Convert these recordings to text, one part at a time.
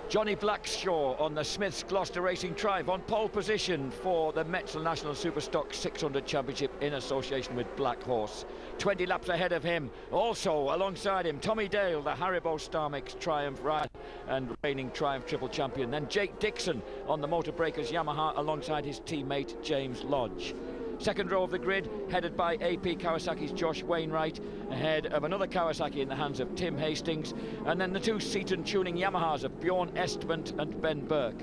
Johnny Blackshaw on the Smiths Gloucester Racing Triumph on pole position for the Metzel National Superstock 600 Championship in association with Black Horse. 20 laps ahead of him, also alongside him, Tommy Dale, the Haribo Star Mix Triumph ride and reigning Triumph Triple Champion. Then Jake Dixon on the Motor Breakers Yamaha alongside his teammate James Lodge. Second row of the grid, headed by AP Kawasaki's Josh Wainwright, ahead of another Kawasaki in the hands of Tim Hastings, and then the two Seaton tuning Yamahas of Bjorn Estbent and Ben Burke.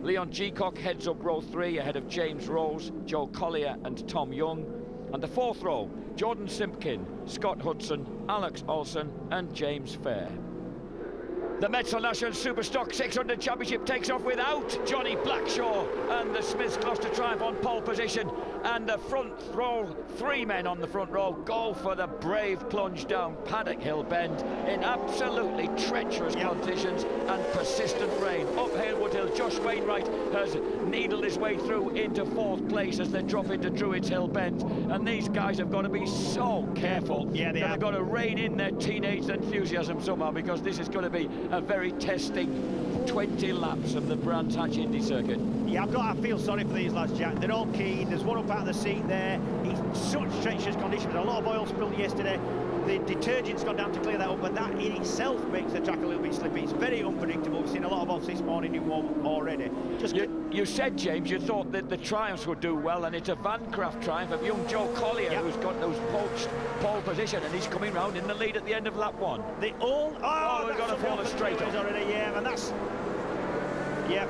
Leon Jeacock heads up row 3 ahead of James Rose, Joe Collier and Tom Young. And the fourth row, Jordan Simpkin, Scott Hudson, Alex Olsen and James Fair. The Metzel National Superstock 600 Championship takes off without Johnny Blackshaw and the Smiths Gloucester Triumph on pole position, and the front row, 3 men on the front row, go for the brave plunge down Paddock Hill Bend in absolutely treacherous conditions and persistent rain. Up Halewood Hill, Josh Wainwright has needled his way through into 4th place as they drop into Druids Hill Bend, and these guys have got to be so careful. Yeah, they've got to rein in their teenage enthusiasm somehow, because this is going to be a very testing 20 laps of the Brands Hatch Indy circuit. Yeah, I feel sorry for these lads, Jack. They're all keen. There's one up out of the seat there. He's such treacherous conditions. A lot of oil spilled yesterday. The detergent's gone down to clear that up, but that in itself makes the track a little bit slippy. It's very unpredictable. We've seen a lot of odds this morning in one already. You said, James, you thought that the Triumphs would do well, and it's a Vancraft Triumph of young Joe Collier who's got those poached pole position, and he's coming round in the lead at the end of lap 1. They all... Oh, we've got to fall straight up. Already, yeah, and that's... Yeah.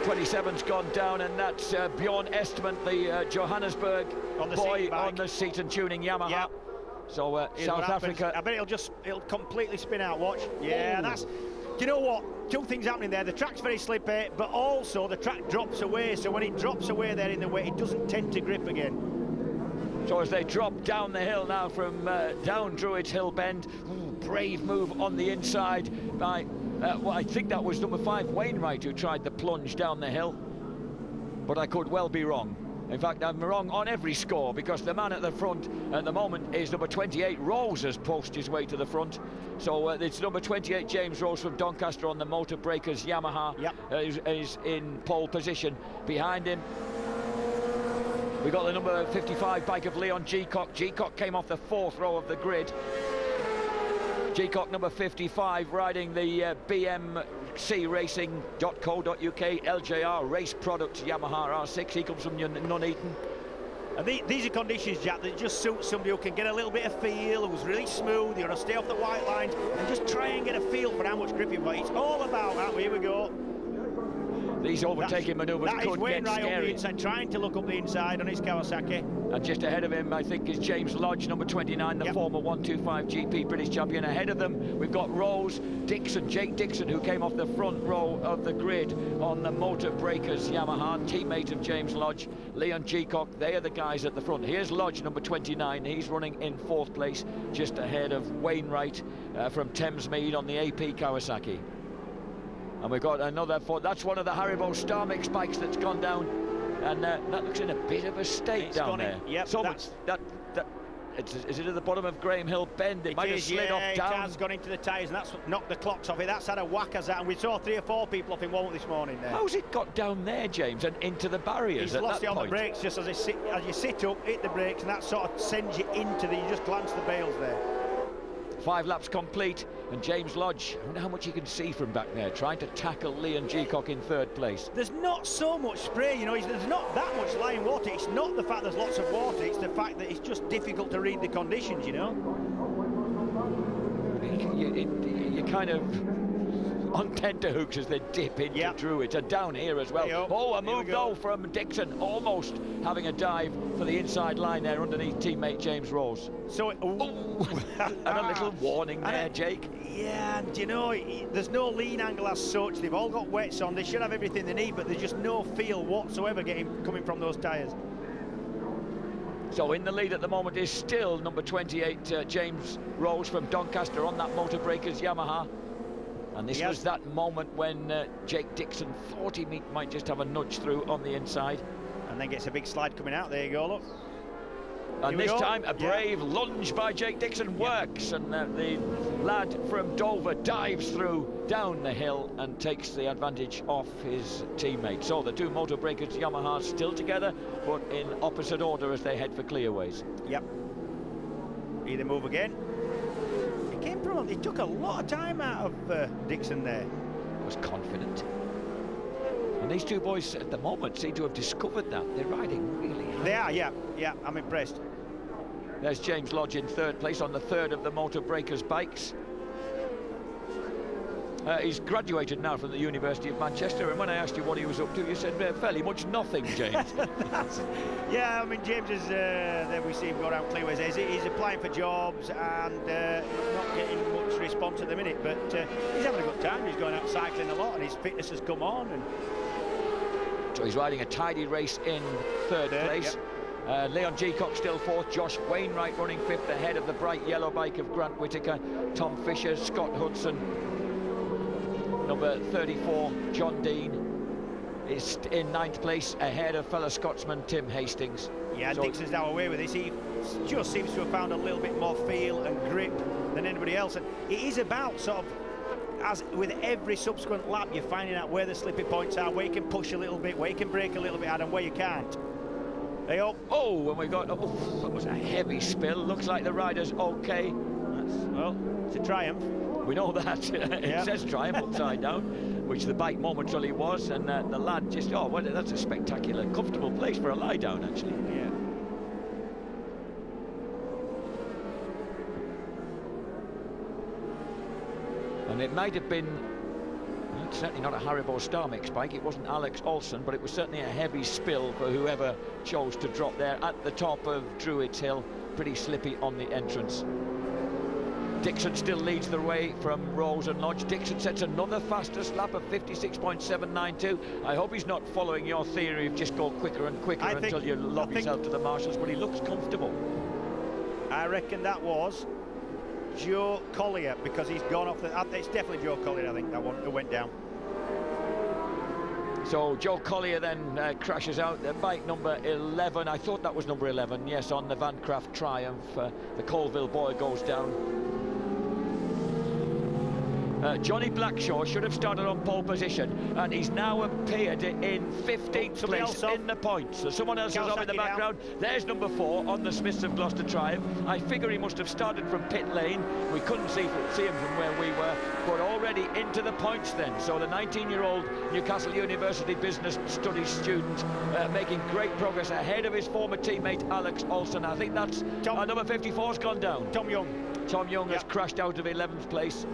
27's gone down, and that's Bjorn Estman, the Johannesburg boy on the Seaton tuning Yamaha. Yep. So South Africa. I bet it'll completely spin out. Watch. Yeah, that's. Do you know what? 2 things happening there. The track's very slippy, but also the track drops away. So when it drops away there in the way, it doesn't tend to grip again. So as they drop down the hill now from down Druids Hill Bend, brave move on the inside by. Well, I think that was number 5, Wainwright, who tried the plunge down the hill, but I could well be wrong. In fact, I'm wrong on every score, because the man at the front at the moment is number 28, Rose, has pushed his way to the front. So it's number 28, James Rose from Doncaster on the Motor Breakers Yamaha, is in pole position. Behind him, we got the number 55 bike of Leon Jeacock. Jeacock came off the 4th row of the grid. Jeacock number 55 riding the BMC Racing.co.uk LJR Race Products Yamaha R6. He comes from Nuneaton. And these are conditions, Jack, that just suit somebody who can get a little bit of feel, who's really smooth, you're going to stay off the white lines and just try and get a feel for how much grip you've got. It's all about that. Here we go. These overtaking manoeuvres could get scary. Inside, trying to look up the inside on his Kawasaki. And just ahead of him, I think, is James Lodge, number 29, the former 125 GP British champion. Ahead of them, we've got Rose, Dixon, Jake Dixon, who came off the front row of the grid on the Motor Breakers Yamaha, teammate of James Lodge. Leon Jeacock, they are the guys at the front. Here's Lodge, number 29. He's running in 4th place, just ahead of Wainwright from Thamesmead on the AP Kawasaki. And we've got another that's one of the Haribo Star Mix bikes that's gone down, and that looks in a bit of a state down there. Yep, so much is it at the bottom of Graham Hill Bend? It might have slid off down. It has gone into the tyres, and that's knocked the clocks off it. That's had a whack as that, and we saw 3 or 4 people off in one this morning there. How's it got down there, James, and into the barriers? He's lost it on the brakes just as you sit up, hit the brakes, and that sort of sends you into you just glance the bales there. 5 laps complete, and James Lodge, I wonder how much you can see from back there, trying to tackle Leon Jeacock in 3rd place. There's not so much spray, you know, there's not that much lying water. It's not the fact there's lots of water, it's the fact that it's just difficult to read the conditions, you know. You kind of on tenterhooks as they dip into Druids, and down here as well. Oh, a move though from Dixon, almost having a dive for the inside line there underneath teammate James Rose. So, and a little warning there, Jake. Yeah, and you know, there's no lean angle as such. They've all got wets on. They should have everything they need, but there's just no feel whatsoever coming from those tyres. So in the lead at the moment is still number 28, James Rose from Doncaster on that Motor Breakers Yamaha. And this was that moment when Jake Dixon thought he might just have a nudge through on the inside. And then gets a big slide coming out. There you go, look. And this time, a brave lunge by Jake Dixon works, and the lad from Dover dives through down the hill and takes the advantage off his teammate. So the two motor breakers Yamahas still together, but in opposite order as they head for clearways. Yep. Here they move again. He took a lot of time out of Dixon there. Was confident. And these two boys at the moment seem to have discovered that. They're riding really high. They are, yeah, I'm impressed. There's James Lodge in third place on the third of the motor breakers bikes. He's graduated now from the University of Manchester, and when I asked you what he was up to, you said fairly much nothing, James. Yeah, I mean, James is, there we see him go around clearways. He's applying for jobs and not getting much response at the minute, but he's having a good time. He's going out cycling a lot, and his fitness has come on. And so he's riding a tidy race in third place. Yep. Leon Jeacock still fourth, Josh Wainwright running fifth ahead of the bright yellow bike of Grant Whitaker, Tom Fisher, Scott Hudson. Number 34, John Dean, is in ninth place ahead of fellow Scotsman Tim Hastings. Yeah, so Dixon's now away with this. He just seems to have found a little bit more feel and grip than anybody else. And it is about sort of, as with every subsequent lap, you're finding out where the slippy points are, where you can push a little bit, where you can brake a little bit, and where you can't. Hey, oh, and we got, that was a heavy spill. Looks like the rider's okay. Well, it's a triumph. We know that. It says Triumph upside down, which the bike momentarily was, and the lad just, well, that's a spectacular, comfortable place for a lie down, actually. Yeah. And it might have been, it's certainly not a Haribo Star Mix bike, it wasn't Alex Olsen, but it was certainly a heavy spill for whoever chose to drop there at the top of Druids Hill. Pretty slippy on the entrance. Dixon still leads the way from Rose and Lodge. Dixon sets another fastest lap of 56.792. I hope he's not following your theory of just go quicker and quicker until you lob yourself to the marshals, but he looks comfortable. I reckon that was Joe Collier, because he's gone off the... It's definitely Joe Collier, I think, that one who went down. So Joe Collier then crashes out. Bike number 11, I thought that was number 11, yes, on the Van Craft Triumph. The Colville boy goes down. Johnny Blackshaw should have started on pole position, and he's now appeared in 15th place in the points. So someone else is off in the background. There's number 4 on the Smiths of Gloucester Triumph. I figure he must have started from pit lane. We couldn't see him from where we were, but already into the points then. So the 19-year-old Newcastle University Business Studies student making great progress ahead of his former teammate Alex Olsen. I think that's number 54's gone down. Tom Young has crashed out of 11th place.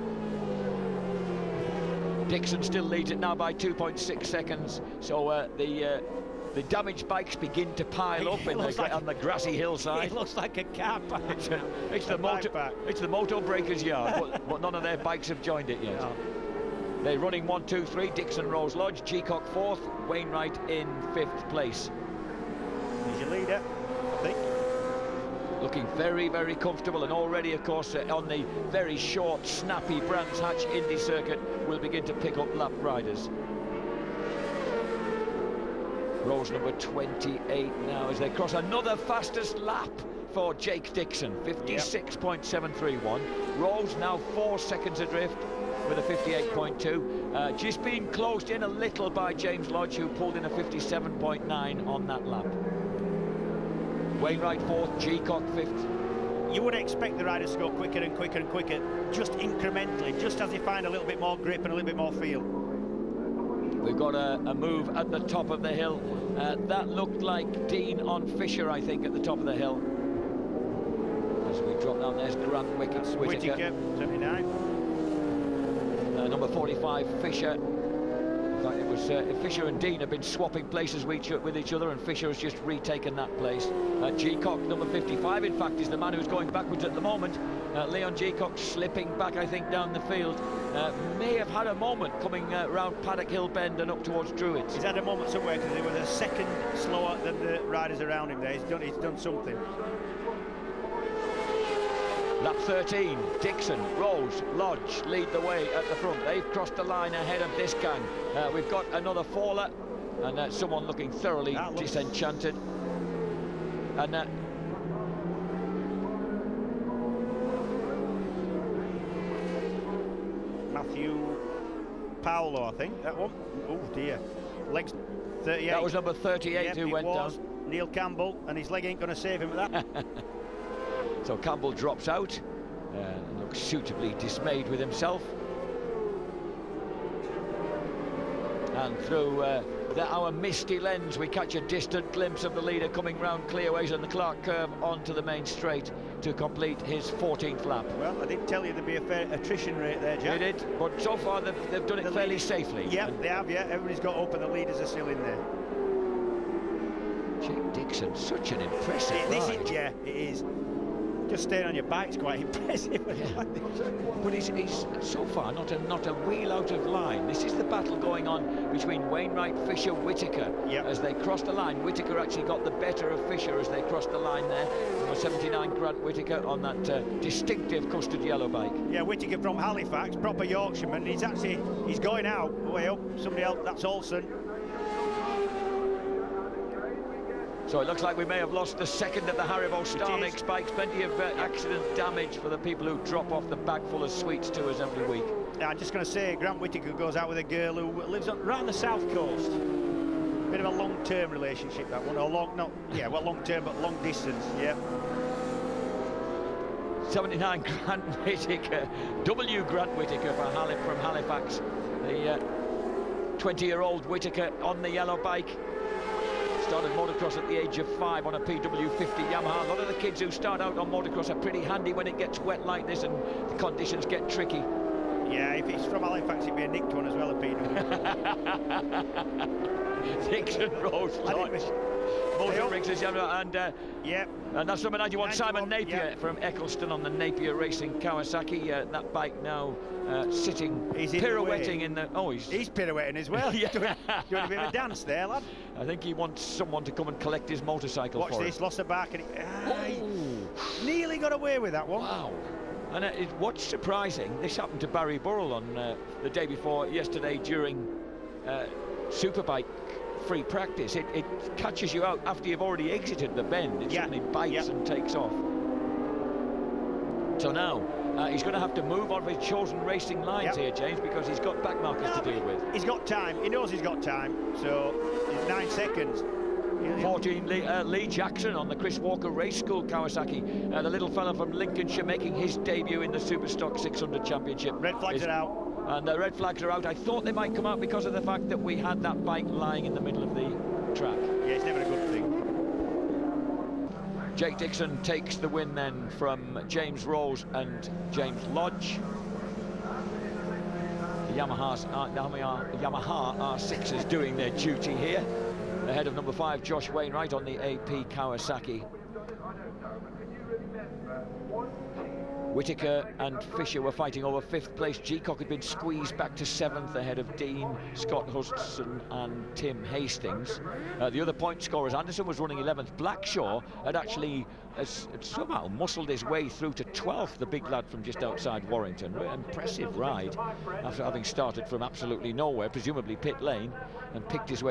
Dixon still leads it now by 2.6 seconds. So the damaged bikes begin to pile up on the grassy hillside. It looks like a car park. It's the Moto Breakers yard, but none of their bikes have joined it yet. No. They're running 1, 2, 3. Dixon, Rose Lodge, Jeacock 4th, Wainwright in 5th place. He's your leader, I think. Looking very, very comfortable, and already, of course, on the very short, snappy Brands Hatch Indy circuit, will begin to pick up lap riders. Rose number 28 now as they cross another fastest lap for Jake Dixon, 56.731. Rose now 4 seconds adrift with a 58.2. Just being closed in a little by James Lodge, who pulled in a 57.9 on that lap. Wainwright 4th, Jeacock 5th. You would expect the riders to go quicker and quicker and quicker, just incrementally, just as they find a little bit more grip and a little bit more feel. We've got a move at the top of the hill. That looked like Dean on Fisher, I think, at the top of the hill. As we drop down, there's Grant Whitaker. 79. Number 45, Fisher. In fact, it was Fisher and Dean have been swapping places with each other, and Fisher has just retaken that place. Jeacock, number 55, in fact, is the man who's going backwards at the moment. Leon Jeacock slipping back, I think, down the field. May have had a moment coming round Paddock Hill Bend and up towards Druids. He's had a moment somewhere, because he was a second slower than the riders around him there. He's done something. Lap 13, Dixon, Rose, Lodge lead the way at the front. They've crossed the line ahead of this gang. We've got another faller, and someone looking thoroughly disenchanted. And Matthew Paolo, I think, that one. Oh dear. Legs 38. That was number 38 yep, who went down. Neil Campbell, and his leg ain't going to save him at that. So Campbell drops out and looks suitably dismayed with himself. And through our misty lens, we catch a distant glimpse of the leader coming round clearways on the Clark curve onto the main straight to complete his 14th lap. Well, I did tell you there'd be a fair attrition rate there, Jack. They did, but so far they've done it fairly safely. Yeah, they have, yeah. Everybody's got up and the leaders are still in there. Jake Dixon, such an impressive ride. Yeah, it is. Just staying on your back's quite impressive. Yeah. But he's so far not a wheel out of line. This is the battle going on between Wainwright, Fisher, Whitaker. Yep. As they cross the line, Whitaker actually got the better of Fisher as they crossed the line there. Number 79 Grant Whitaker on that distinctive custard yellow bike. Yeah, Whitaker from Halifax, proper Yorkshireman. He's going out way up. Somebody else, that's Olsen. So it looks like we may have lost the second of the Haribo Star Mix bikes. Plenty of accident damage for the people who drop off the bag full of sweets to us every week. Yeah, I'm just going to say, Grant Whitaker goes out with a girl who lives right on the south coast. Bit of a long-term relationship, that one. Or long-term, but long distance, yeah. 79 Grant Whitaker, W Grant Whitaker from Halifax. The 20-year-old Whitaker on the yellow bike. Started motocross at the age of 5 on a PW50 Yamaha. A lot of the kids who start out on motocross are pretty handy when it gets wet like this and the conditions get tricky. Yeah, if it's from Halifax, it'd be a nicked one as well, a PW. Dixon Rose Lodge. Motor Briggs is and yeah. And that's number 91, Simon Napier from Eccleston on the Napier Racing Kawasaki. That bike now sitting, pirouetting in the... Oh, he's pirouetting as well. Yeah. doing a bit of a dance there, lad. I think he wants someone to come and collect his motorcycle. Watch this, lost the back and he nearly got away with that one. Wow. And what's surprising, this happened to Barry Burrell on the day before yesterday during Superbike free practice. It catches you out after you've already exited the bend. It suddenly bites and takes off. So now he's going to have to move on his chosen racing lines here, James, because he's got back markers to deal with. He's got time. He knows he's got time. So it's 9 seconds. 14 Lee Jackson on the Chris Walker Race School Kawasaki. The little fella from Lincolnshire making his debut in the Superstock 600 Championship. Red flags are out. And the red flags are out. I thought they might come out because of the fact that we had that bike lying in the middle of the track. Yeah, it's never a good thing. Jake Dixon takes the win then from James Rose and James Lodge. The Yamaha R6s doing their duty here. Ahead of number 5, Josh Wainwright on the AP Kawasaki. Whitaker and Fisher were fighting over 5th place. Jeacock had been squeezed back to 7th ahead of Dean, Scott Hudson and Tim Hastings. The other point scorers, Anderson was running 11th. Blackshaw had actually somehow muscled his way through to 12th, the big lad from just outside Warrington. Impressive ride after having started from absolutely nowhere, presumably pit lane, and picked his way